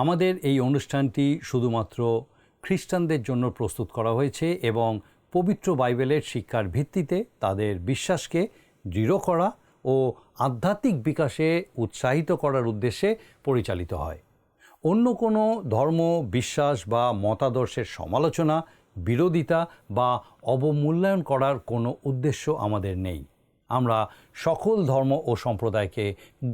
আমাদের এই অনুষ্ঠানটি শুধুমাত্র খ্রিস্টানদের জন্য প্রস্তুত করা হয়েছে এবং পবিত্র বাইবেলের শিক্ষার ভিত্তিতে তাদের বিশ্বাসকে দৃঢ় করা ও আধ্যাত্মিক বিকাশে উৎসাহিত করার উদ্দেশ্যে পরিচালিত হয়। অন্য কোনো ধর্ম, বিশ্বাস বা মতাদর্শের সমালোচনা, বিরোধিতা বা অবমূল্যায়ন করার কোনো উদ্দেশ্য আমাদের নেই। আমরা সকল ধর্ম ও সম্প্রদায়কে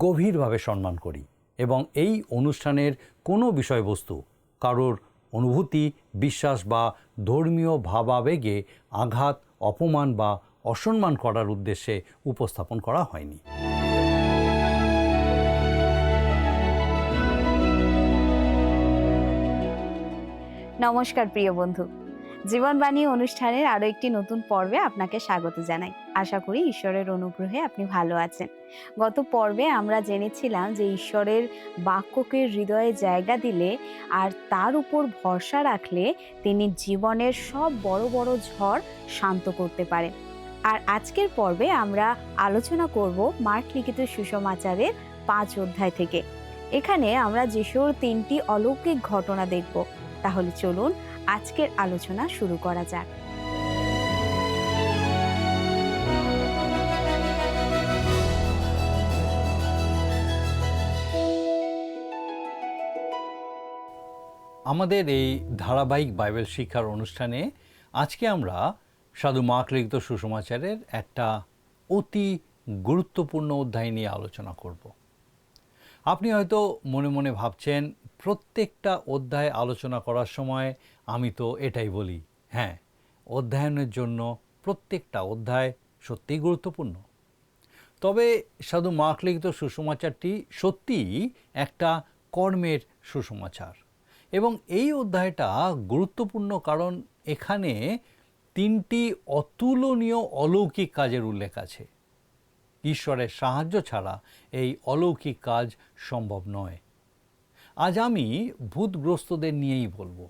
গভীরভাবে সম্মান করি এবং এই অনুষ্ঠানের কোনো বিষয়বস্তু কারোর অনুভূতি, বিশ্বাস বা ধর্মীয় ভাবাবেগে আঘাত, অপমান বা অসম্মান করার উদ্দেশ্যে উপস্থাপন করা হয়নি। নমস্কার প্রিয় বন্ধু, জীবনবাণী অনুষ্ঠানের আরও একটি নতুন পর্বে আপনাকে স্বাগত জানাই। আশা করি ঈশ্বরের অনুগ্রহে আপনি ভালো আছেন। গত পর্বে আমরা জেনেছিলাম যে ঈশ্বরের বাক্যকে হৃদয়ে জায়গা দিলে আর তার উপর ভরসা রাখলে তিনি জীবনের সব বড় বড় ঝড় শান্ত করতে পারেন। আর আজকের পর্বে আমরা আলোচনা করব মার্ক লিখিত সুসমাচারের 5 অধ্যায় থেকে। এখানে আমরা যিশুর 3টি অলৌকিক ঘটনা দেখব। তাহলে চলুন আজকের আলোচনা শুরু করা যাক। আমাদের এই ধারাবাহিক বাইবেল শিক্ষার অনুষ্ঠানে আজকে আমরা সাধু মার্ক লিখিত সুসমাচারের একটা অতি গুরুত্বপূর্ণ অধ্যায় নিয়ে আলোচনা করব। আপনি হয়তো মনে মনে ভাবছেন, প্রত্যেকটা অধ্যায় আলোচনা করার সময় আমি তো এটাই বলি, হ্যাঁ, অধ্যয়নের জন্য প্রত্যেকটা অধ্যায় সত্যিই গুরুত্বপূর্ণ। তবে সাধু মার্ক লিখিত সুসমাচারটি সত্যিই একটা কর্মের সুসমাচার এবং এই অধ্যায়টা গুরুত্বপূর্ণ কারণ এখানে 3টি অতুলনীয় অলৌকিক কাজের উল্লেখ আছে। ঈশ্বরের সাহায্য ছাড়া এই অলৌকিক কাজ সম্ভব নয়। আজ আমি ভূতগ্রস্তদের নিয়েই বলবো।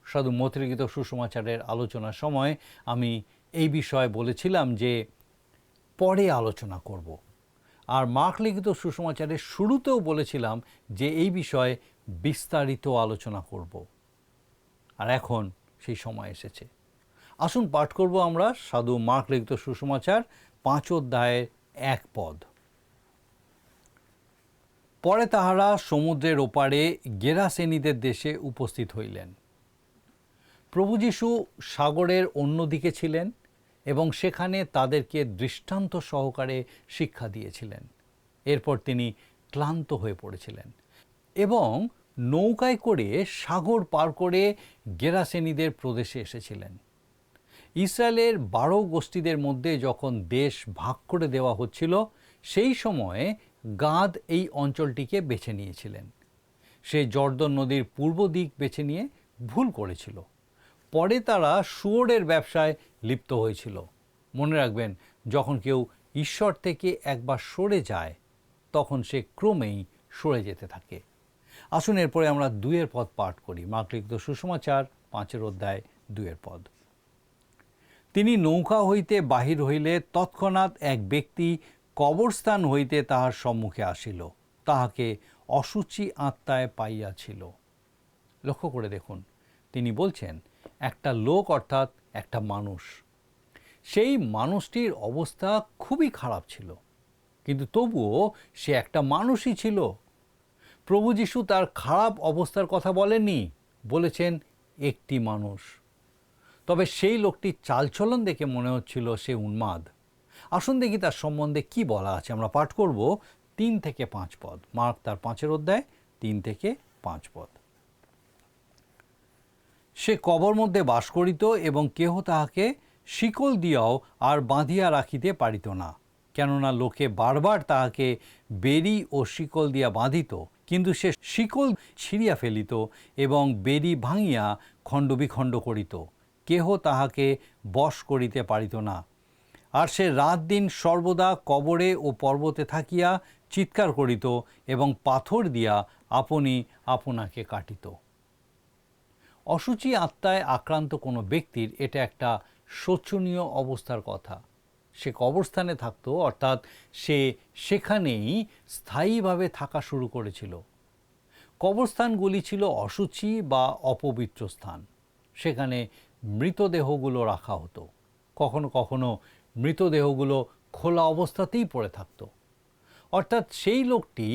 সাধু মথি লিখিত সুসমাচারের আলোচনার সময় আমি এই বিষয়ে বলেছিলাম যে পরে আলোচনা করব, আর মার্ক লিখিত সুসমাচারের শুরুতেও বলেছিলাম যে এই বিষয়ে বিস্তারিত আলোচনা করব, আর এখন সেই সময় এসেছে। আসুন পাঠ করব আমরা সাধু মার্ক লিখিত সুসমাচার 5 অধ্যায়ের 1 পদ। পরে তাহারা সমুদ্রের ওপারে গেরাসেনীদের দেশে উপস্থিত হইলেন। প্রভু যীশু সাগরের অন্যদিকে ছিলেন এবং সেখানে তাদেরকে দৃষ্টান্ত সহকারে শিক্ষা দিয়েছিলেন। এরপর তিনি ক্লান্ত হয়ে পড়েছিলেন এবং নৌকায় করে সাগর পার করে গেরাসেনীদের প্রদেশে এসেছিলেন। ইসরায়েলের 12 গোষ্ঠীদের মধ্যে যখন দেশ ভাগ করে দেওয়া হচ্ছিল, সেই সময়ে গাদ এই অঞ্চলটিকে বেছে নিয়েছিলেন। সে জর্দন নদীর পূর্ব দিক বেছে নিয়ে ভুল করেছিল। পরে তারা শুয়োরের ব্যবসায় লিপ্ত হয়েছিল। মনে রাখবেন, যখন কেউ ঈশ্বর থেকে একবার সরে যায় তখন সে ক্রমেই সরে যেতে থাকে। আসুন এরপরে আমরা 2 পদ পাঠ করি। মার্ক লিখিত সুসমাচার 5 অধ্যায় 2 পদ। তিনি নৌকা হইতে বাহির হইলে তৎক্ষণাৎ এক ব্যক্তি কবরস্থান হইতে তাহার সম্মুখে আসিল, তাহাকে অসুচি আত্মায় পাইয়াছিল। লক্ষ্য করে দেখুন, তিনি বলছেন একটা লোক, অর্থাৎ একটা মানুষ। সেই মানুষটির অবস্থা খুবই খারাপ ছিল, কিন্তু তবুও সে একটা মানুষই ছিল। প্রভু যীশু তার খারাপ অবস্থার কথা বলেননি, বলেছেন একটি মানুষ। তবে সেই লোকটির চালচলন দেখে মনে হচ্ছিল সে উন্মাদ। আসুন দেখি তার সম্বন্ধে কি বলা আছে। আমরা পাঠ করব 3 থেকে 5 পদ। মার্ক তার 5 অধ্যায় 3 থেকে 5 পদ। সে কবর মধ্যে বাস করিত এবং কেহ তাহাকে শিকল দিয়াও আর বাঁধিয়া রাখিতে পারিত না, কেননা লোকে বারবার তাহাকে বেড়ি ও শিকল দিয়া বাঁধিত, কিন্তু সে শিকল ছিঁড়িয়া ফেলিত এবং বেড়ি ভাঙিয়া খণ্ডবিখণ্ড করিত। কেহ তাহাকে বশ করিতে পারিত না। আর সে রাত দিন সর্বদা কবরে ও পর্বতে থাকিয়া চিৎকার করিত এবং পাথর দিয়া আপনি আপনাকে কাটিত। অসুচি আত্মায় আক্রান্ত কোনো ব্যক্তির এটা একটা শোচনীয় অবস্থার কথা। সে কবরস্থানে থাকতো, অর্থাৎ সে সেখানেই স্থায়ীভাবে থাকা শুরু করেছিল। কবরস্থানগুলি ছিল অশুচি বা অপবিত্র স্থান। সেখানে মৃতদেহগুলো রাখা হতো। কখনো কখনো মৃতদেহগুলো খোলা অবস্থাতেই পড়ে থাকতো। অর্থাৎ সেই লোকটি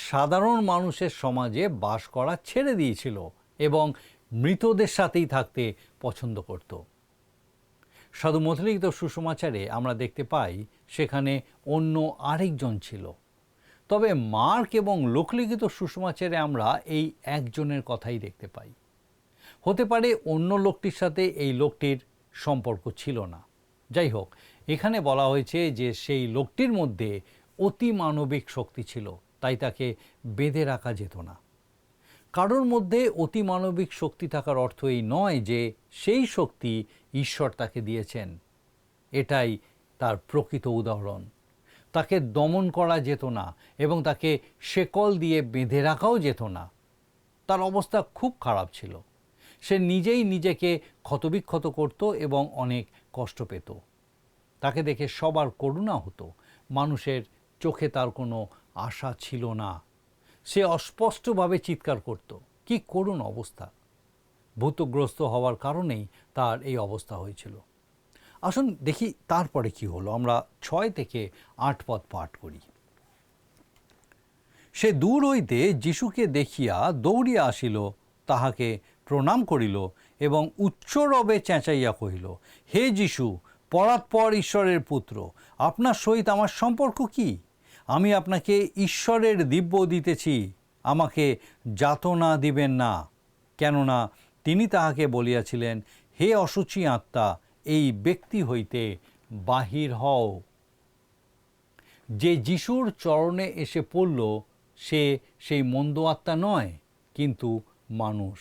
সাধারণ মানুষের সমাজে বাস করা ছেড়ে দিয়েছিল এবং মৃতদের সাথেই থাকতে পছন্দ করত। সাধু মথলিখিত সুসমাচারে আমরা দেখতে পাই সেখানে অন্য আরেকজন ছিল। তবে মার্ক এবং লোকলিখিত সুসমাচারে আমরা এই একজনের কথাই দেখতে পাই। হতে পারে অন্য লোকটির সাথে এই লোকটির সম্পর্ক ছিল না। যাই হোক, এখানে বলা হয়েছে যে সেই লোকটির মধ্যে অতিমানবিক শক্তি ছিল, তাই তাকে বেঁধে রাখা যেত না। কারোর মধ্যে অতিমানবিক শক্তি থাকার অর্থ এই নয় যে সেই শক্তি ঈশ্বর তাকে দিয়েছেন। এটাই তার প্রকৃত উদাহরণ। তাকে দমন করা যেত না এবং তাকে শেকল দিয়ে বেঁধে রাখাও যেত না। তার অবস্থা খুব খারাপ ছিল। সে নিজেই নিজেকে ক্ষতবিক্ষত করত এবং অনেক কষ্ট পেত। তাকে দেখে সবার করুণা হতো। মানুষের চোখে তার কোনো আশা ছিল না। সে অস্পষ্টভাবে চিৎকার করত। কি করুণ অবস্থা! ভূতগ্রস্ত হওয়ার কারণেই তার এই অবস্থা হয়েছিল। আসুন দেখি তারপরে কি হলো। আমরা 6 থেকে 8 পদ পাঠ করি। সে দূর হইতে যিশুকে দেখিয়া দৌড়িয়া আসিল, তাহাকে প্রণাম করিল এবং উচ্চরবে চেঁচাইয়া কহিল, হে যিশু, পরাৎপর ঈশ্বরের পুত্র, আপনার সহিত আমার সম্পর্ক কি? আমি আপনাকে ঈশ্বরের দিব্য দিতেছি, আমাকে যাতনা দিবেন না। কেননা তিনি তাহাকে বলিয়াছিলেন, হে অশুচি আত্মা, এই ব্যক্তি হইতে বাহির হও। যে যিশুর চরণে এসে পড়ল সে সেই মন্দ আত্মা নয়, কিন্তু মানুষ।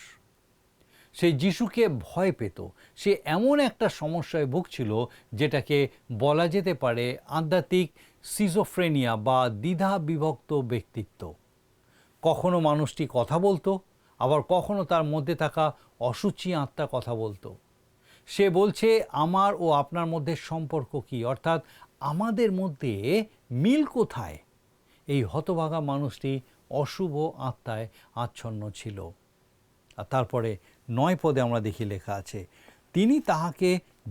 সে যিশুকে ভয় পেত। সে এমন একটা সমস্যায় ভুগছিল যেটাকে বলা যেতে পারে আধ্যাত্মিক সিজোফ্রেনিয়া বা দ্বিধা বিভক্ত ব্যক্তিত্ব। কখনো মানুষটি কথা বলতো, আবার কখনো তার মধ্যে থাকা অশুচি আত্মা কথা বলতো। সে বলছে, আমার ও আপনার মধ্যে সম্পর্ক কি? অর্থাৎ আমাদের মধ্যে মিল কোথায়? এই হতভাগা মানুষটি অশুভ আত্মায় আচ্ছন্ন ছিল। আর তারপরে 9 পদে আমরা দেখি লেখা আছে, তিনি তাহাকে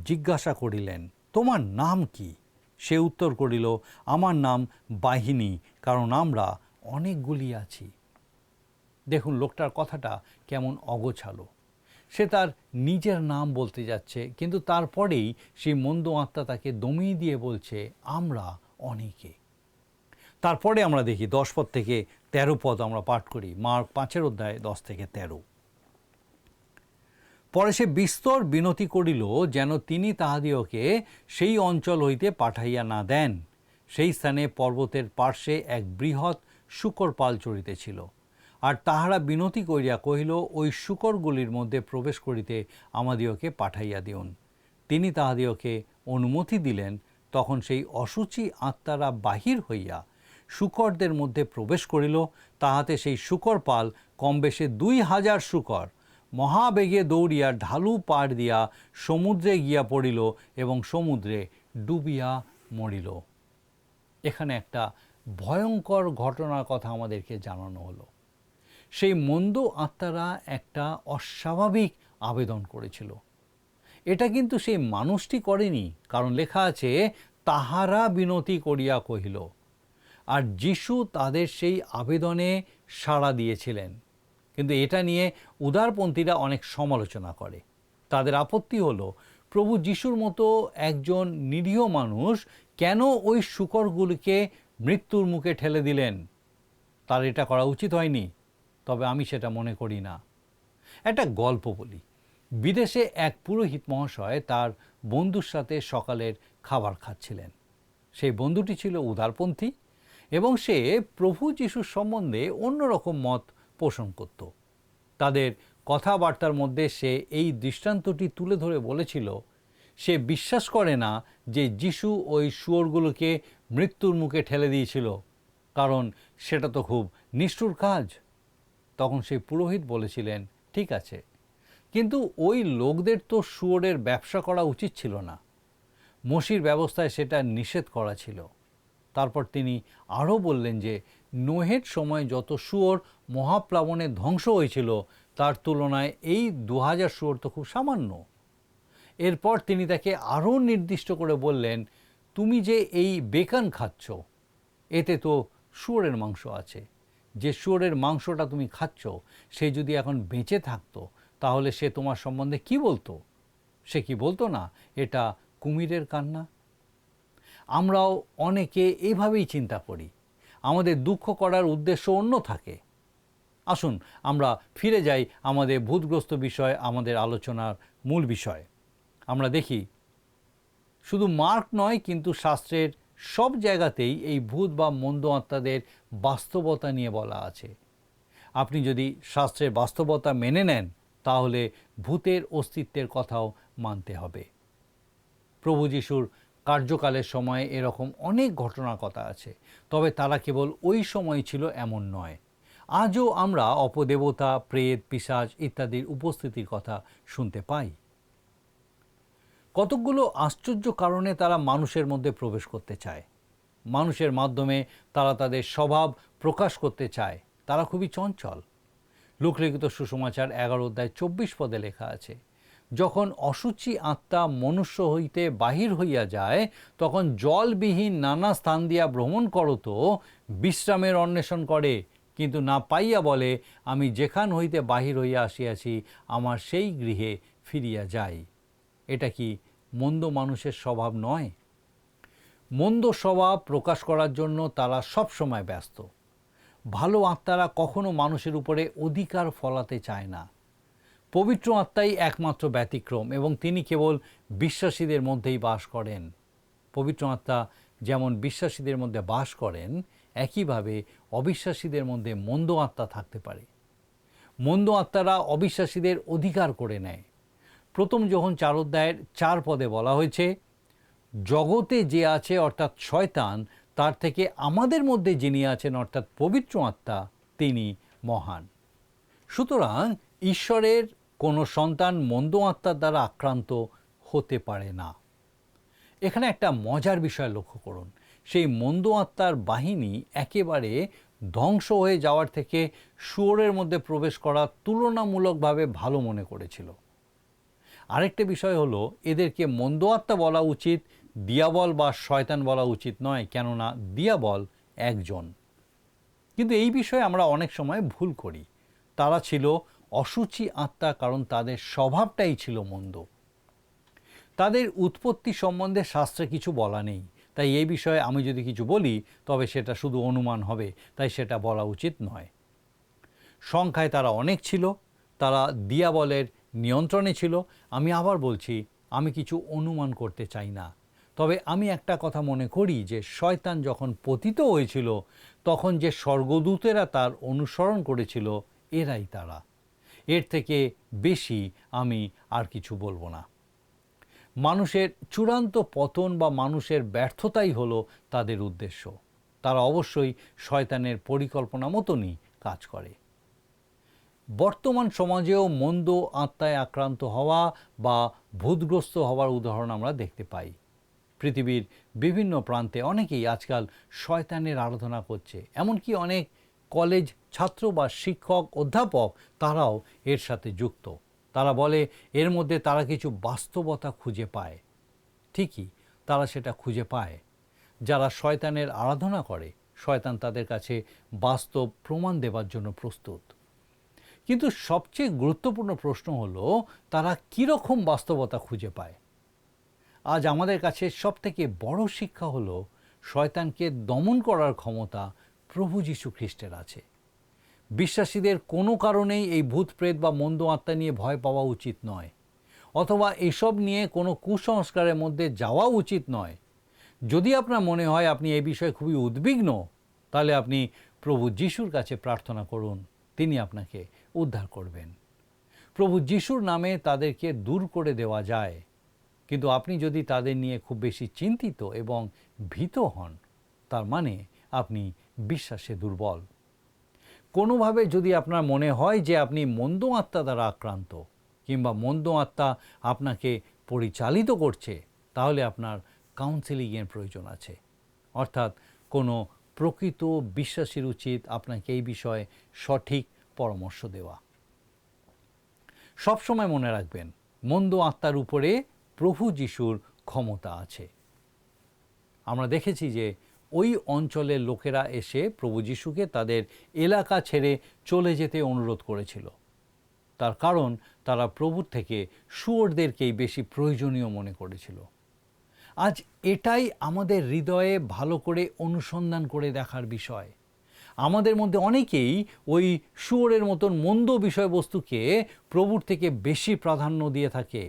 জিজ্ঞাসা করিলেন, তোমার নাম কি? সে উত্তর করিল, আমার নাম বাহিনী, কারণ আমরা অনেকগুলি আছি। দেখুন লোকটার কথাটা কেমন অগোছালো। সে তার নিজের নাম বলতে যাচ্ছে, কিন্তু তারপরেই সেই মন্দ আত্মা তাকে দমিয়ে দিয়ে বলছে, আমরা অনেকে। তারপরে আমরা দেখি 10 পদ থেকে 13 পদ আমরা পাঠ করি। মার্ক 5 অধ্যায় 10 থেকে 13। পরে সে বিস্তর বিনতি করিল যেন তিনি তাহাদিওকে সেই অঞ্চল হইতে পাঠাইয়া না দেন। সেই স্থানে পর্বতের পার্শ্বে এক বৃহৎ শূকর পাল চরিতেছিল। আর তাহারা বিনতি করিয়া কহিল, ওই শূকরগুলির মধ্যে প্রবেশ করিতে আমাদিওকে পাঠাইয়া দিউন। তিনি তাহাদিওকে অনুমতি দিলেন। তখন সেই অশুচি আত্মারা বাহির হইয়া শূকরদের মধ্যে প্রবেশ করিল। তাহাতে সেই শূকর পাল কমবেশে 2000 শূকর মহাবেগে দৌড়িয়া ঢালু পাড় দিয়া সমুদ্রে গিয়া পড়িল এবং সমুদ্রে ডুবিয়া মরিল। এখানে একটা ভয়ঙ্কর ঘটনার কথা আমাদেরকে জানানো হলো। সেই মন্দ আত্মারা একটা অস্বাভাবিক আবেদন করেছিল। এটা কিন্তু সেই মানুষটি করেনি, কারণ লেখা আছে তাহারা বিনতি করিয়া কহিল। আর যিশু তাদের সেই আবেদনে সাড়া দিয়েছিলেন। কিন্তু এটা নিয়ে উদারপন্থীরা অনেক সমালোচনা করে। তাদের আপত্তি হলো, প্রভু যিশুর মতো একজন নিরীহ মানুষ কেন ওই শূকরগুলিকে মৃত্যুর মুখে ঠেলে দিলেন? তার এটা করা উচিত হয়নি। তবে আমি সেটা মনে করি না। একটা গল্প বলি। বিদেশে এক পুরোহিত মহাশয় তার বন্ধুর সাথে সকালের খাবার খাচ্ছিলেন। সেই বন্ধুটি ছিল উদারপন্থী এবং সে প্রভু যিশুর সম্বন্ধে অন্যরকম মত পোষণ করত। তাদের কথাবার্তার মধ্যে সে এই দৃষ্টান্তটি তুলে ধরে বলেছিল, সে বিশ্বাস করে না যে যিশু ওই শুয়োরগুলোকে মৃত্যুর মুখে ঠেলে দিয়েছিল, কারণ সেটা তো খুব নিষ্ঠুর কাজ। তখন সেই পুরোহিত বলেছিলেন, ঠিক আছে, কিন্তু ওই লোকদের তো শুয়োরের ব্যবসা করা উচিত ছিল না। মোশির ব্যবস্থায় সেটা নিষেধ করা ছিল। তারপর তিনি আরও বললেন যে নোহের সময় যত শুয়োর মহাপ্লাবনে ধ্বংস হয়েছিল তার তুলনায় এই 2000 শুয়োর তো খুব সামান্য। এরপর তিনি তাকে আরও নির্দিষ্ট করে বললেন, তুমি যে এই বেকান খাচ্ছ এতে তো শুয়োরের মাংস আছে, যে শুয়োরের মাংসটা তুমি খাচ্ছ সে যদি এখন বেঁচে থাকতো তাহলে সে তোমার সম্বন্ধে কি বলতো? সে কি বলতো না এটা কুমিরের কান্না? আমরাও অনেকে এভাবেই চিন্তা করি, আমাদের দুঃখ করার উদ্দেশ্য অন্য থাকে। আসুন আমরা ফিরে যাই আমাদের ভূতগ্রস্ত বিষয়, আমাদের আলোচনার মূল বিষয়। আমরা দেখি শুধু মার্ক নয় কিন্তু শাস্ত্রের সব জায়গাতেই এই ভূত বা মন্দ আত্মাদের বাস্তবতা নিয়ে বলা আছে। আপনি যদি শাস্ত্রের বাস্তবতা মেনে নেন তাহলে ভূতের অস্তিত্বের কথাও মানতে হবে। প্রভু যিশুর কার্যকালের সময়ে এরকম অনেক ঘটনার কথা আছে, তবে তারা কেবল ওই সময় ছিল এমন নয়। আজও আমরা অপদেবতা, প্রেত, পিশাচ ইত্যাদির উপস্থিতির কথা শুনতে পাই। কতকগুলো আশ্চর্য কারণে তারা মানুষের মধ্যে প্রবেশ করতে চায়। মানুষের মাধ্যমে তারা তাদের স্বভাব প্রকাশ করতে চায়। তারা খুবই চঞ্চল। লোকলিখিত সুসমাচার 11 অধ্যায় 24 পদে লেখা আছে, যখন অসুচি আত্মা মনুষ্য হইতে বাহির হইয়া যায় তখন জলবিহীন নানা স্থান দিয়া ভ্রমণ করত, বিশ্রামের অন্বেষণ করে, কিন্তু না পাইয়া বলে, আমি যেখান হইতে বাহির হইয়া আসিয়াছি আমার সেই গৃহে ফিরিয়া যাই। এটা কি মন্দ মানুষের স্বভাব নয়? মন্দ স্বভাব প্রকাশ করার জন্য তারা সব সময় ব্যস্ত। ভালো আত্মারা কখনো মানুষের উপরে অধিকার ফলাতে চায় না। পবিত্র আত্মাই একমাত্র ব্যতিক্রম এবং তিনি কেবল বিশ্বাসীদের মধ্যেই বাস করেন। পবিত্র আত্মা যেমন বিশ্বাসীদের মধ্যে বাস করেন, একইভাবে অবিশ্বাসীদের মধ্যে মন্দ আত্মা থাকতে পারে। মন্দ আত্মারা অবিশ্বাসীদের অধিকার করে নেয়। প্রথম যোহন 4 অধ্যায়ের 4 পদে বলা হয়েছে, জগতে যে আছে অর্থাৎ শয়তান, তার থেকে আমাদের মধ্যে যিনি আছেন অর্থাৎ পবিত্র আত্মা, তিনি মহান। সুতরাং ঈশ্বরের কোনো সন্তান মন্দ আত্মার দ্বারা আক্রান্ত হতে পারে না। এখানে একটা মজার বিষয় লক্ষ্য করুন, সেই মন্দ আত্মার বাহিনী একেবারে ধ্বংস হয়ে যাওয়ার থেকে শুয়োরের মধ্যে প্রবেশ করা তুলনামূলকভাবে ভালো মনে করেছিল। আরেকটা বিষয় হলো, এদেরকে মন্দ আত্মা বলা উচিত, দিয়াবল বা শয়তান বলা উচিত নয়, কেননা দিয়াবল একজন। কিন্তু এই বিষয়ে আমরা অনেক সময় ভুল করি। তারা ছিল অসুচি আত্মা কারণ তাদের স্বভাবটাই ছিল মন্দ। তাদের উৎপত্তি সম্বন্ধে শাস্ত্রে কিছু বলা নেই, তাই এই বিষয়ে আমি যদি কিছু বলি তবে সেটা শুধু অনুমান হবে, তাই সেটা বলা উচিত নয়। সংখ্যায় তারা অনেক ছিল, তারা দিয়াবলের নিয়ন্ত্রণে ছিল। আমি আবার বলছি, আমি কিছু অনুমান করতে চাই না, তবে আমি একটা কথা মনে করি যে শয়তান যখন পতিত হয়েছিল তখন যে স্বর্গদূতেরা তার অনুসরণ করেছিল এরাই তারা। এর থেকে বেশি আমি আর কিছু বলবো না। মানুষের চূড়ান্ত পতন বা মানুষের ব্যর্থতাই হলো তাদের উদ্দেশ্য। তারা অবশ্যই শয়তানের পরিকল্পনা মতনই কাজ করে। বর্তমান সমাজেও মন্দ আত্মায় আক্রান্ত হওয়া বা ভূতগ্রস্ত হওয়ার উদাহরণ আমরা দেখতে পাই। পৃথিবীর বিভিন্ন প্রান্তে অনেকেই আজকাল শয়তানের আরাধনা করছে। এমনকি অনেক কলেজ ছাত্র বা শিক্ষক, অধ্যাপক তারাও এর সাথে যুক্ত। তারা বলে এর মধ্যে তারা কিছু বাস্তবতা খুঁজে পায়। ঠিকই, তারা সেটা খুঁজে পায়। যারা শয়তানের আরাধনা করে, শয়তান তাদের কাছে বাস্তব প্রমাণ দেওয়ার জন্য প্রস্তুত। কিন্তু সবচেয়ে গুরুত্বপূর্ণ প্রশ্ন হলো, তারা কীরকম বাস্তবতা খুঁজে পায়? আজ আমাদের কাছে সবথেকে বড় শিক্ষা হলো, শয়তানকে দমন করার ক্ষমতা প্রভু যীশু খ্রিস্টের আছে। বিশ্বাসীদের কোনো কারণেই এই ভূত প্রেত বা মন্দ আত্মা নিয়ে ভয় পাওয়া উচিত নয়, অথবা এসব নিয়ে কোনো কুসংস্কারের মধ্যে যাওয়া উচিত নয়। যদি আপনার মনে হয় আপনি এই বিষয়ে খুবই উদ্বিগ্ন, তাহলে আপনি প্রভু যিশুর কাছে প্রার্থনা করুন, তিনি আপনাকে উদ্ধার করবেন। প্রভু যিশুর নামে তাদেরকে দূর করে দেওয়া যায়। কিন্তু আপনি যদি তাদের নিয়ে খুব বেশি চিন্তিত এবং ভীত হন, তার মানে আপনি বিশ্বাসে দুর্বল। কোনোভাবে যদি আপনার মনে হয় যে আপনি মন্দ আত্মা দ্বারা আক্রান্ত কিংবা মন্দ আত্মা আপনাকে পরিচালিত করছে, তাহলে আপনার কাউন্সেলিংয়ের প্রয়োজন আছে, অর্থাৎ কোনো প্রকৃত বিশ্বাসীর উচিত আপনাকে এই বিষয়ে সঠিক পরামর্শ দেওয়া। সবসময় মনে রাখবেন, মন্দ আত্মার উপরে প্রভু যিশুর ক্ষমতা আছে। আমরা দেখেছি যে ওই অঞ্চলের লোকেরা এসে প্রভু যিশুকে তাদের এলাকা ছেড়ে চলে যেতে অনুরোধ করেছিল। তার কারণ তারা প্রভুর থেকে শুয়োরদেরকেই বেশি প্রয়োজনীয় মনে করেছিল। আজ এটাই আমাদের হৃদয়ে ভালো করে অনুসন্ধান করে দেখার বিষয়। আমাদের মধ্যে অনেকেই ওই শুয়োরের মতন মন্দ বিষয়বস্তুকে প্রভুর থেকে বেশি প্রাধান্য দিয়ে থাকে।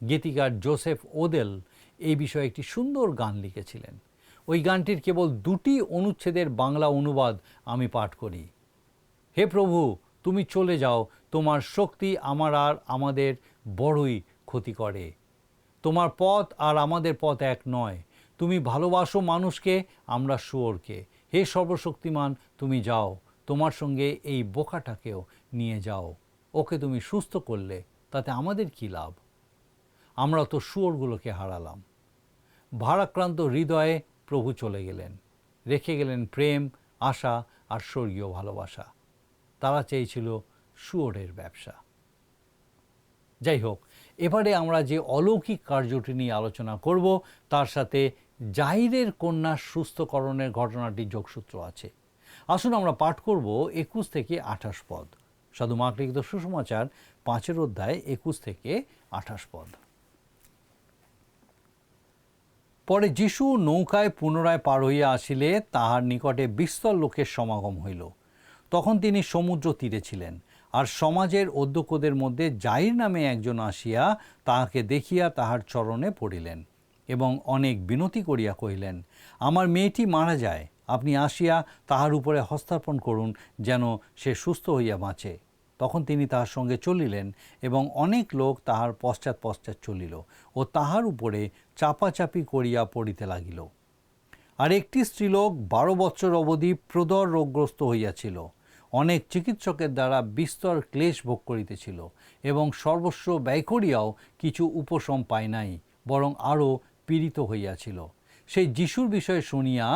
গীতিকার জোসেফ ওদেল এই বিষয়ে একটি সুন্দর গান লিখেছিলেন। ওই গানটির কেবল 2টি অনুচ্ছেদের বাংলা অনুবাদ আমি পাঠ করি। হে প্রভু, তুমি চলে যাও, তোমার শক্তি আমার আর আমাদের বড়ই ক্ষতি করে। তোমার পথ আর আমাদের পথ এক নয়। তুমি ভালোবাসো মানুষকে, আমরা শুয়োরকে। হে সর্বশক্তিমান, তুমি যাও, তোমার সঙ্গে এই বোকাটাকেও নিয়ে যাও। ওকে তুমি সুস্থ করলে, তাতে আমাদের কী লাভ? আমরা তো শুয়োরগুলোকে হারালাম। ভারাক্রান্ত হৃদয়ে প্রভু চলে গেলেন, রেখে গেলেন প্রেম, আশা আর স্বর্গীয় ভালোবাসা। তারা চেয়েছিল শুয়োরের ব্যবসা। যাই হোক, এবারে আমরা যে অলৌকিক কার্যটি নিয়ে আলোচনা করব, তার সাথে যাইরের কন্যার সুস্থকরণের ঘটনাটির যোগসূত্র আছে। আসুন আমরা পাঠ করব 21 থেকে 28 পদ। সাধু মার্ক লিখিত সুসমাচার 5 অধ্যায় 21 থেকে 28 পদ। পরে যিশু নৌকায় পুনরায় পার হইয়া আসিলে তাহার নিকটে বিস্তর লোকের সমাগম হইল। তখন তিনি সমুদ্র তীরে ছিলেন, আর সমাজের অধ্যক্ষদের মধ্যে যাইর নামে একজন আসিয়া তাহাকে দেখিয়া তাহার চরণে পড়িলেন এবং অনেক বিনতি করিয়া কহিলেন, আমার মেয়েটি মারা যায়, আপনি আসিয়া তাহার উপরে হস্তার্পণ করুন, যেন সে সুস্থ হইয়া বাঁচে। তখন তিনি তাহার সঙ্গে চলিলেন এবং অনেক লোক তাহার পশ্চাৎ পশ্চাৎ চলিল ও তাহার উপরে চাপাচাপি করিয়া পড়িতে লাগিল। আর একটি স্ত্রীলোক 12 বৎসর অবধি প্রদর রোগগ্রস্ত হইয়াছিল, অনেক চিকিৎসকের দ্বারা বিস্তর ক্লেশ ভোগ করিতেছিল এবং সর্বস্ব ব্যয় করিয়াও কিছু উপশম পায় নাই, বরং আরও পীড়িত হইয়াছিল। সেই যিশুর বিষয়ে শুনিয়া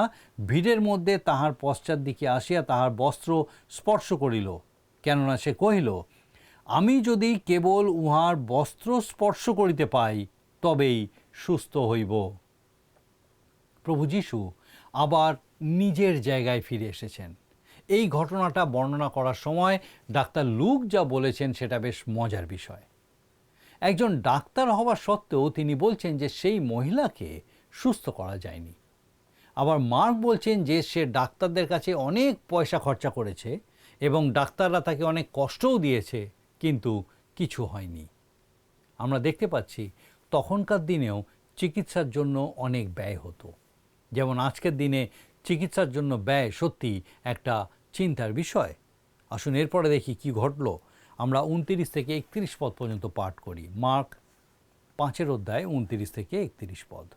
ভিড়ের মধ্যে তাহার পশ্চাৎ দিকে আসিয়া তাহার বস্ত্র স্পর্শ করিল, কেননা সে কহিল, আমি যদি কেবল উহার বস্ত্র স্পর্শ করিতে পাই, তবেই সুস্থ হইব। প্রভু যিশু আবার নিজের জায়গায় ফিরে এসেছেন। এই ঘটনাটা বর্ণনা করার সময় ডাক্তার লুক যা বলেছেন সেটা বেশ মজার বিষয়। একজন ডাক্তার হওয়া সত্ত্বেও তিনি বলছেন যে সেই মহিলাকে সুস্থ করা যায়নি। আবার মার্ক বলছেন যে সে ডাক্তারদের কাছে অনেক পয়সা খরচা করেছে এবং ডাক্তাররা তাকে অনেক কষ্টও দিয়েছে, কিন্তু কিছু হয়নি। আমরা দেখতে পাচ্ছি তখনকার দিনেও চিকিৎসার জন্য অনেক ব্যয় হতো। যেমন আজকের দিনে চিকিৎসার জন্য ব্যয় সত্যি একটা চিন্তার বিষয়। আসুন এরপরে দেখি কি ঘটল। আমরা 29 থেকে 31 পদ পর্যন্ত পাঠ করি। মার্ক 5 অধ্যায় 29 থেকে 31 পদ।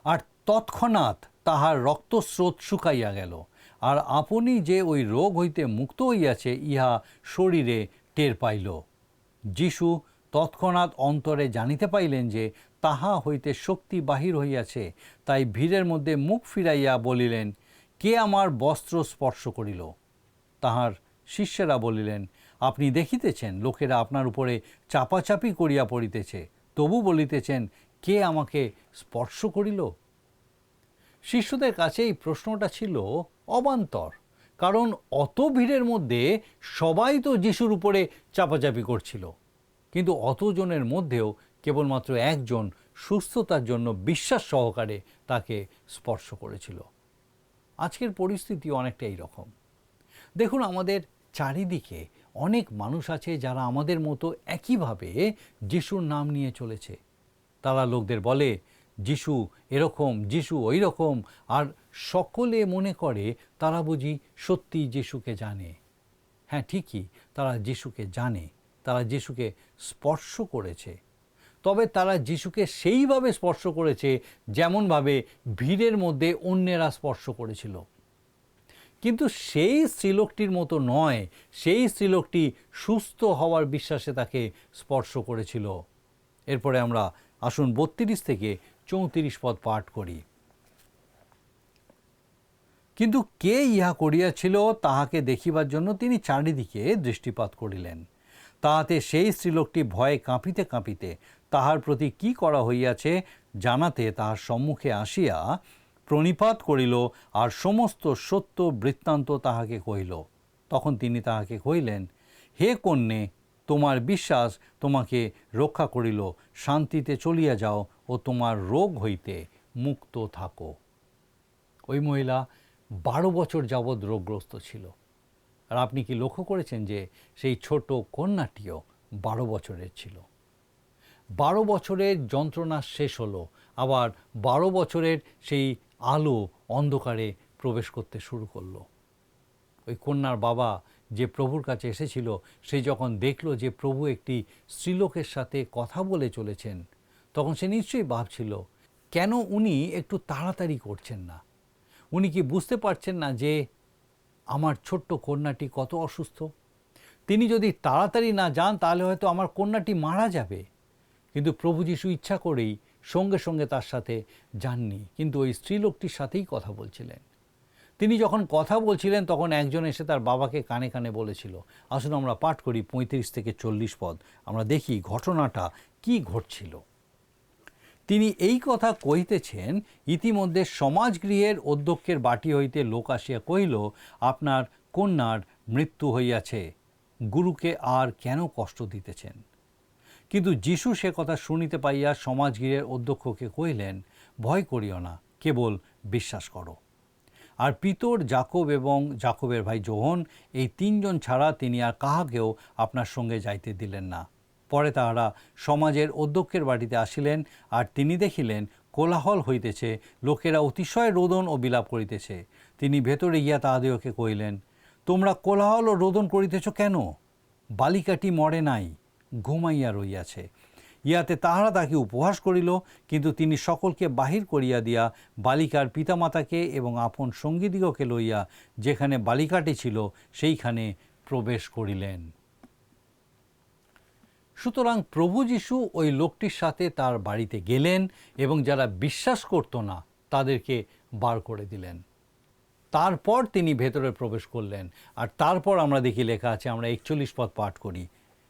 আর তৎক্ষণাৎ তাহার রক্তস্রোত শুকাইয়া গেল, আর আপনি যে ওই রোগ হইতে মুক্ত হইয়াছে ইহা শরীরে টের পাইল। যিশু তৎক্ষণাৎ অন্তরে জানিতে পাইলেন যে তাহা হইতে শক্তি বাহির হইয়াছে, তাই ভিড়ের মধ্যে মুখ ফিরাইয়া বলিলেন, কে আমার বস্ত্র স্পর্শ করিল? তাহার শিষ্যেরা বলিলেন, আপনি দেখিতেছেন লোকেরা আপনার উপরে চাপাচাপি করিয়া পড়িতেছে, তবু বলিতেছেন, কে আমাকে স্পর্শ করিল? শিষ্যদের কাছে এই প্রশ্নটা ছিল অবান্তর, কারণ অত ভিড়ের মধ্যে সবাই তো যিশুর উপরে চাপাচাপি করছিল, কিন্তু অতজনের মধ্যেও কেবলমাত্র একজন সুস্থতার জন্য বিশ্বাস সহকারে তাকে স্পর্শ করেছিল। আজকের পরিস্থিতি অনেকটা এইরকম। দেখুন, আমাদের চারিদিকে অনেক মানুষ আছে যারা আমাদের মতো একইভাবে যিশুর নাম নিয়ে চলেছে। তারা লোকদের বলে, যিশু এরকম, যিশু ওই রকম, আর সকলে মনে করে তারা বুঝি সত্যি যিশুকে জানে। হ্যাঁ, ঠিকই, তারা যিশুকে জানে, তারা যিশুকে স্পর্শ করেছে। তবে তারা যিশুকে সেইভাবে স্পর্শ করেছে যেমনভাবে ভিড়ের মধ্যে অন্যেরা স্পর্শ করেছিল। কিন্তু সেই স্ত্রীলোকটির মতো নয়। সেই স্ত্রীলোকটি সুস্থ হওয়ার বিশ্বাসে তাকে স্পর্শ করেছিল। এরপরে আমরা আসুন 32 থেকে 34 পদ পাঠ করি। কিন্তু কে ইহা করিয়াছিল তাহাকে দেখিবার জন্য তিনি চারিদিকে দৃষ্টিপাত করিলেন। তাহাতে সেই স্ত্রীলোকটি ভয়ে কাঁপিতে কাঁপিতে তাহার প্রতি কি করা হইয়াছে জানাতে তাহার সম্মুখে আসিয়া প্রণিপাত করিল, আর সমস্ত সত্য বৃত্তান্ত তাহাকে কহিল। তখন তিনি তাহাকে কহিলেন, হে কন্যে, তোমার বিশ্বাস তোমাকে রক্ষা করিল, শান্তিতে চলিয়া যাও ও তোমার রোগ হইতে মুক্ত থাকো। ওই মহিলা 12 বছর যাবৎ রোগগ্রস্ত ছিল। আর আপনি কি লক্ষ্য করেছেন যে সেই ছোট কন্যাটিও 12 বছরের ছিল। 12 বছরের যন্ত্রণা শেষ হলো, আবার 12 বছরের সেই আলো অন্ধকারে প্রবেশ করতে শুরু করলো। ওই কন্যার বাবা যে প্রভুর কাছে এসেছিল, সে যখন দেখলো যে প্রভু একটি স্ত্রীলোকের সাথে কথা বলে চলেছেন, তখন সে নিশ্চয়ই ভাবছিল, কেন উনি একটু তাড়াতাড়ি করছেন না? উনি কি বুঝতে পারছেন না যে আমার ছোট্ট কন্যাটি কত অসুস্থ? তিনি যদি তাড়াতাড়ি না যান তাহলে হয়তো আমার কন্যাটি মারা যাবে। কিন্তু প্রভু যীশু ইচ্ছা করেই সঙ্গে সঙ্গে তার সাথে যাননি, কিন্তু ওই স্ত্রীলোকটির সাথেই কথা বলছিলেন। তিনি যখন কথা বলছিলেন তখন একজন এসে তার বাবাকে কানে কানে বলেছিল। আসুন আমরা পাঠ করি 35 থেকে 40 পদ, আমরা দেখি ঘটনাটা কি ঘটছিল। তিনি এই কথা কহিতেছেন, ইতিমধ্যে সমাজগৃহের অধ্যক্ষের বাটি হইতে লোক আসিয়া কহিল, আপনার কন্যার মৃত্যু হইয়াছে, গুরুকে আর কেন কষ্ট দিতেছেন? কিন্তু যীশু সে কথা শুনিতে পাইয়া সমাজগৃহের অধ্যক্ষকে কহিলেন, ভয় করিও না, কেবল বিশ্বাস করো। আর পিতর, যাকব এবং যাকবের ভাই যোহন, এই 3 জন ছাড়া তিনি আর কাহাকেও আপনার সঙ্গে যাইতে দিলেন না। পরে তাহারা সমাজের অধ্যক্ষের বাড়িতে আসিলেন, আর তিনি দেখিলেন কোলাহল হইতেছে, লোকেরা অতিশয় রোদন ও বিলাপ করিতেছে। তিনি ভেতরে গিয়া তাহাদিগকে কহিলেন, তোমরা কোলাহল ও রোদন করিতেছ কেন? বালিকাটি মরে নাই, ঘুমাইয়া রইয়াছে। ইহাতে তাহারা তাকে উপহাস করিল, কিন্তু তিনি সকলকে বাহির করিয়া দিয়া বালিকার পিতামাতাকে এবং আপন সঙ্গীদিগকে লইয়া যেখানে বালিকাটি ছিল সেইখানে প্রবেশ করিলেন। সুতরাং প্রভু যীশু ওই লোকটির সাথে তার বাড়িতে গেলেন এবং যারা বিশ্বাস করত না তাদেরকে বার করে দিলেন। তারপর তিনি ভেতরে প্রবেশ করলেন। আর তারপর আমরা দেখি লেখা আছে, আমরা 41 পদ পাঠ করি,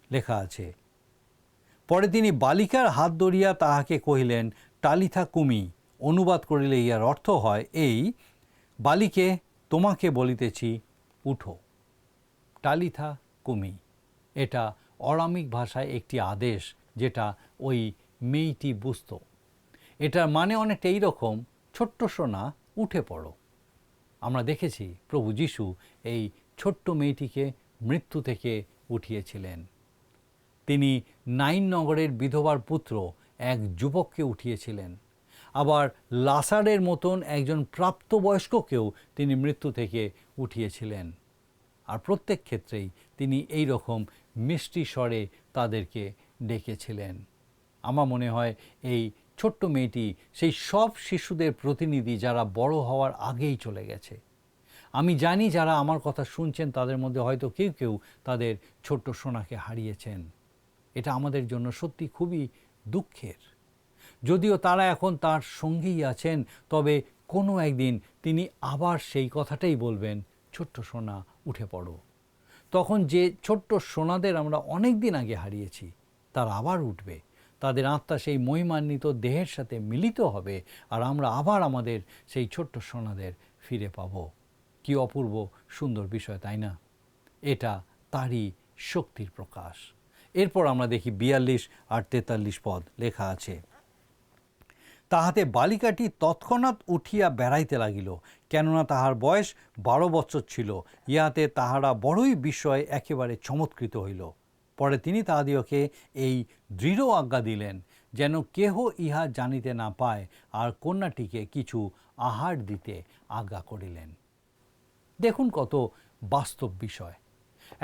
লেখা আছে, পরে তিনি বালিকার হাত ধরিয়া তাহাকে কহিলেন, টালিথা কুমি, অনুবাদ করিলে ইহার অর্থ হয় এই, বালিকে তোমাকে বলিতেছি, উঠো। টালিথা কুমি, এটা অরামিক ভাষায় একটি আদেশ, যেটা ওই মেয়েটি বুঝত। এটার মানে অনেকটা এইরকম, ছোট্ট সোনা উঠে পড়ো। আমরা দেখেছি প্রভু যীশু এই ছোট্ট মেয়েটিকে মৃত্যু থেকে উঠিয়েছিলেন। তিনি নাইন নগরের বিধবার পুত্র এক যুবককে উঠিয়েছিলেন। আবার লাসারের মতন একজন প্রাপ্তবয়স্ককেও তিনি মৃত্যু থেকে উঠিয়েছিলেন। আর প্রত্যেক ক্ষেত্রেই তিনি এই রকম মিষ্টি স্বরে তাদেরকে ডেকেছিলেন। আমার মনে হয় এই ছোট্ট মেয়েটি সেই সব শিশুদের প্রতিনিধি যারা বড় হওয়ার আগেই চলে গেছে। আমি জানি যারা আমার কথা শুনছেন তাদের মধ্যে হয়তো কেউ কেউ তাদের ছোট্ট সোনাকে হারিয়েছেন। এটা আমাদের জন্য সত্যি খুবই দুঃখের। যদিও তারা এখন তার সঙ্গেই আছেন, তবে কোনো একদিন তিনি আবার সেই কথাটাই বলবেন, ছোট্ট সোনা উঠে পড়ো। তখন যে ছোট্ট সোনাদের আমরা অনেক দিন আগে হারিয়েছি, তারা আবার উঠবে, তাদের আত্মা সেই মহিমান্বিত দেহের সাথে মিলিত হবে, আর আমরা আবার আমাদের সেই ছোট্ট সোনাদের ফিরে পাব। কি অপূর্ব সুন্দর বিষয়, তাই না? এটা তারই শক্তির প্রকাশ। এরপর আমরা দেখি 42 আর 43 পদ, লেখা আছে, তাহাতে বালিকাটি তৎক্ষণাৎ উঠিয়া বেড়াইতে লাগিল, কেননা তাহার বয়স 12 বৎসর ছিল। ইহাতে তাহারা বড়ই বিস্ময়ে একেবারে চমৎকৃত হইল। পরে তিনি তাহাদিগকে এই দৃঢ় আজ্ঞা দিলেন, যেন কেহ ইহা জানিতে না পায়, আর কন্যাটিকে কিছু আহার দিতে আজ্ঞা করিলেন। দেখুন কত বাস্তব বিষয়।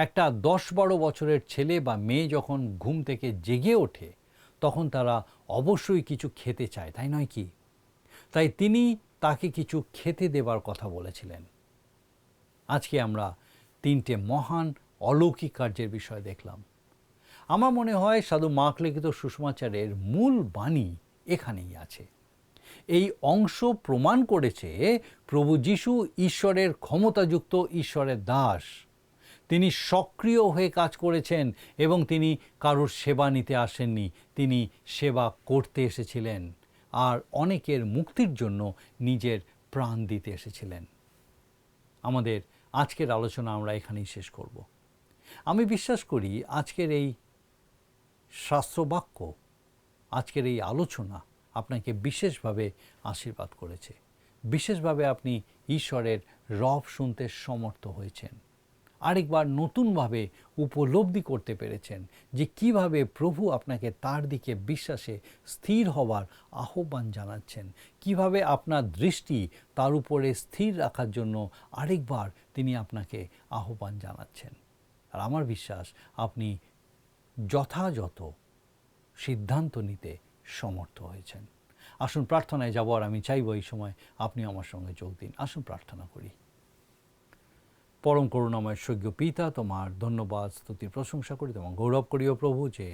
একটা 10-12 বছরের ছেলে বা মেয়ে যখন ঘুম থেকে জেগে ওঠে, তখন তারা অবশ্যই কিছু খেতে চায়, তাই নয় কি? তাই তিনি তাকে কিছু খেতে দেবার কথা বলেছিলেন। আজকে আমরা 3টে মহান অলৌকিক কার্যের বিষয় দেখলাম। আমার মনে হয় সাধু মার্ক লিখিত সুসমাচারের মূল বাণী এখানেই আছে। এই অংশ প্রমাণ করেছে প্রভু যীশু ঈশ্বরের ক্ষমতাযুক্ত ঈশ্বরের দাস। তিনি সক্রিয় হয়ে কাজ করেছেন এবং তিনি কারোর সেবা নিতে আসেননি, তিনি সেবা করতে এসেছিলেন আর অনেকের মুক্তির জন্য নিজের প্রাণ দিতে এসেছিলেন। আমাদের আজকের আলোচনা আমরা এখানেই শেষ করব। আমি বিশ্বাস করি আজকের এই শাস্ত্রবাক্য, আজকের এই আলোচনা আপনাকে বিশেষভাবে আশীর্বাদ করেছে, বিশেষভাবে আপনি ঈশ্বরের রব শুনতে সমর্থ হয়েছেন, আরেকবার নতুনভাবে উপলব্ধি করতে পেরেছেন যে কিভাবে প্রভু আপনাকে তার দিকে বিশ্বাসে স্থির হওয়ার আহ্বান জানাচ্ছেন, কিভাবে আপনার দৃষ্টি তার উপরে স্থির রাখার জন্য আরেকবার তিনি আপনাকে আহ্বান জানাচ্ছেন। আর আমার বিশ্বাস আপনি যথাযথ সিদ্ধান্ত নিতে সমর্থ হয়েছেন। আসুন প্রার্থনায় যাব, আর আমি চাইব এই সময় আপনি আমার সঙ্গে যোগ দিন। আসুন প্রার্থনা করি। পরম করুণাময় স্বর্গীয় পিতা, তোমার ধন্যবাদ, স্তুতি, প্রশংসা করি, তোমার গৌরব করিও প্রভু যে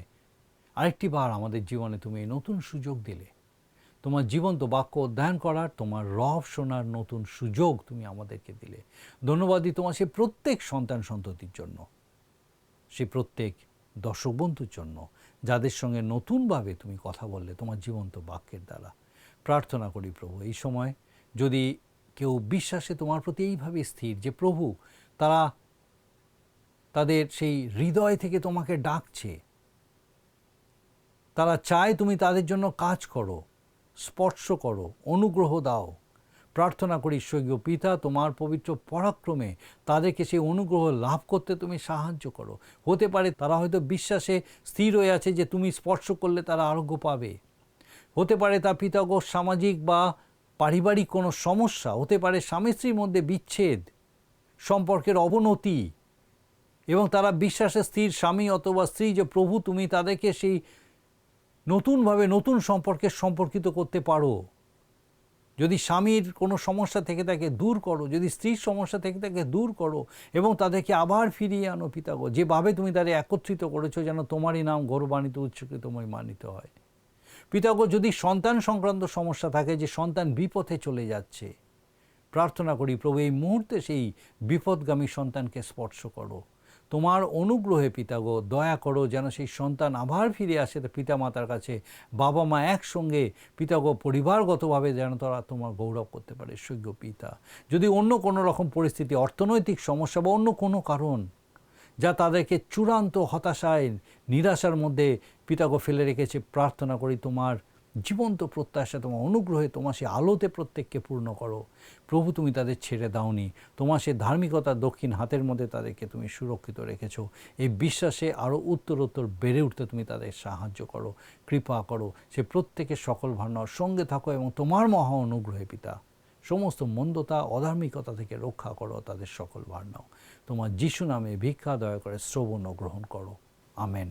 আরেকটি বার আমাদের জীবনে তুমি এই নতুন সুযোগ দিলে, তোমার জীবন্ত বাক্য অধ্যয়ন করার, তোমার রব শোনার নতুন সুযোগ তুমি আমাদেরকে দিলে। ধন্যবাদ দিই তোমার সেই প্রত্যেক সন্তান সন্ততির জন্য, সেই প্রত্যেক দর্শক বন্ধুর জন্য যাদের সঙ্গে নতুনভাবে তুমি কথা বললে তোমার জীবন্ত বাক্যের দ্বারা। প্রার্থনা করি প্রভু এই সময় যদি কেউ বিশ্বাসে তোমার প্রতি এইভাবে স্থির যে প্রভু তারা তাদের সেই হৃদয় থেকে তোমাকে ডাকছে, তারা চায় তুমি তাদের জন্য কাজ করো, স্পর্শ করো, অনুগ্রহ দাও, প্রার্থনা করি স্বর্গীয় পিতা তোমার পবিত্র পরাক্রমে তাদেরকে সেই অনুগ্রহ লাভ করতে তুমি সাহায্য করো। হতে পারে তারা হয়তো বিশ্বাসে স্থির হয়ে আছে যে তুমি স্পর্শ করলে তারা আরোগ্য পাবে। হতে পারে তা পিতাগো সামাজিক বা পারিবারিক কোনো সমস্যা, হতে পারে স্বামী স্ত্রীর মধ্যে বিচ্ছেদ, সম্পর্কের অবনতি, এবং তারা বিশ্বাসে স্থির স্বামী অথবা স্ত্রী যে প্রভু তুমি তাদেরকে সেই নতুনভাবে নতুন সম্পর্কে সম্পর্কিত করতে পারো। যদি স্বামীর কোনো সমস্যা থেকে থাকে দূর করো, যদি স্ত্রীর সমস্যা থেকে থাকে দূর করো এবং তাদেরকে আবার ফিরিয়ে আনো পিতাগো, যেভাবে তুমি তাদের একত্রিত করেছো যেন তোমারই নাম গৌরবান্বিত উচ্চকৃতময় মানিত হয়। পিতাগো যদি সন্তান সংক্রান্ত সমস্যা থাকে, যে সন্তান বিপথে চলে যাচ্ছে, প্রার্থনা করি প্রভু এই মুহূর্তে সেই বিপদগামী সন্তানকে স্পর্শ করো। তোমার অনুগ্রহে পিতাগো দয়া করো যেন সেই সন্তান আবার ফিরে আসে পিতা মাতার কাছে, বাবা মা একসঙ্গে পিতাগো পরিবারগতভাবে যেন তারা তোমার গৌরব করতে পারে স্বর্গীয় পিতা। যদি অন্য কোনো রকম পরিস্থিতি, অর্থনৈতিক সমস্যা বা অন্য কোনো কারণ যা তাদেরকে চূড়ান্ত হতাশায় নিরাশার মধ্যে পিতাগো ফেলে রেখেছে, প্রার্থনা করি তোমার জীবন্ত প্রত্যাশা, তোমার অনুগ্রহে তোমার সে আলোতে প্রত্যেককে পূর্ণ করো প্রভু। তুমি তাদের ছেড়ে দাওনি, তোমার সে ধার্মিকতার দক্ষিণ হাতের মধ্যে তাদেরকে তুমি সুরক্ষিত রেখেছো। এই বিশ্বাসে আরও উত্তরোত্তর বেড়ে উঠতে তুমি তাদের সাহায্য করো, কৃপা করো। সে প্রত্যেকের সকল ভাবনার সঙ্গে থাকো এবং তোমার মহা অনুগ্রহে পিতা সমস্ত মন্দতা অধার্মিকতা থেকে রক্ষা করো তাদের সকল ভার নাও। তোমার যিশু নামে ভিক্ষা দয়া করে শ্রবণ ও গ্রহণ করো। আমেন।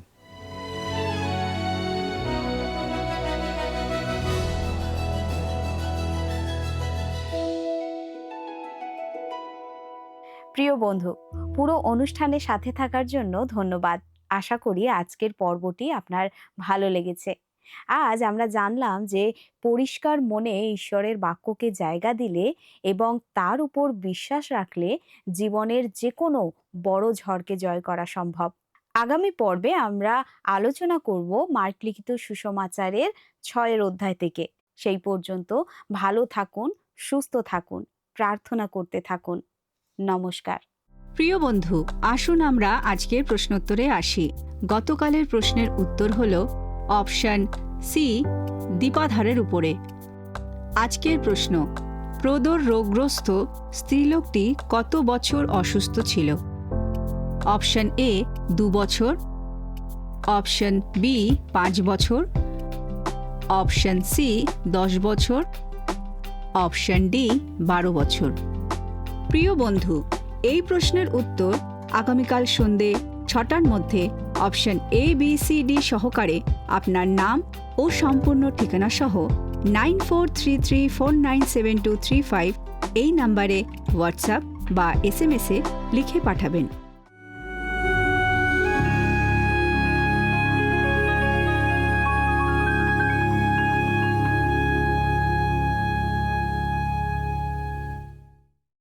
প্রিয় বন্ধু, পুরো অনুষ্ঠানের সাথে থাকার জন্য ধন্যবাদ। আশা করি আজকের পর্বটি আপনার ভালো লেগেছে। আজ আমরা জানলাম যে পরিষ্কার মনে ঈশ্বরের বাক্যকে জায়গা দিলে এবং তার উপর বিশ্বাস রাখলে জীবনের যে কোনো বড় ঝড়কে জয় করা সম্ভব। আগামী পর্বে আমরা আলোচনা করব মার্ক লিখিত সুসমাচারের 6 অধ্যায় থেকে। সেই পর্যন্ত ভালো থাকুন, সুস্থ থাকুন, প্রার্থনা করতে থাকুন। নমস্কার। প্রিয় বন্ধু, আসুন আমরা আজকের প্রশ্নোত্তরে আসি। গতকালের প্রশ্নের উত্তর হল অপশন সি, দীপাধারের উপরে। আজকের প্রশ্ন, প্রদর রোগগ্রস্ত স্ত্রীলোকটি কত বছর অসুস্থ ছিল? অপশন এ 2 বছর, অপশন বি 5 বছর, অপশন সি 10 বছর, অপশন ডি 12 বছর। প্রিয় বন্ধু, এই প্রশ্নের উত্তর আগামীকাল সন্ধে 6টার মধ্যে option A B C D সহকারে আপনার নাম ও সম্পূর্ণ ঠিকানা সহ 9433497235 এই নাম্বারে হোয়াটসঅ্যাপ বা SMS-এ লিখে পাঠাবেন।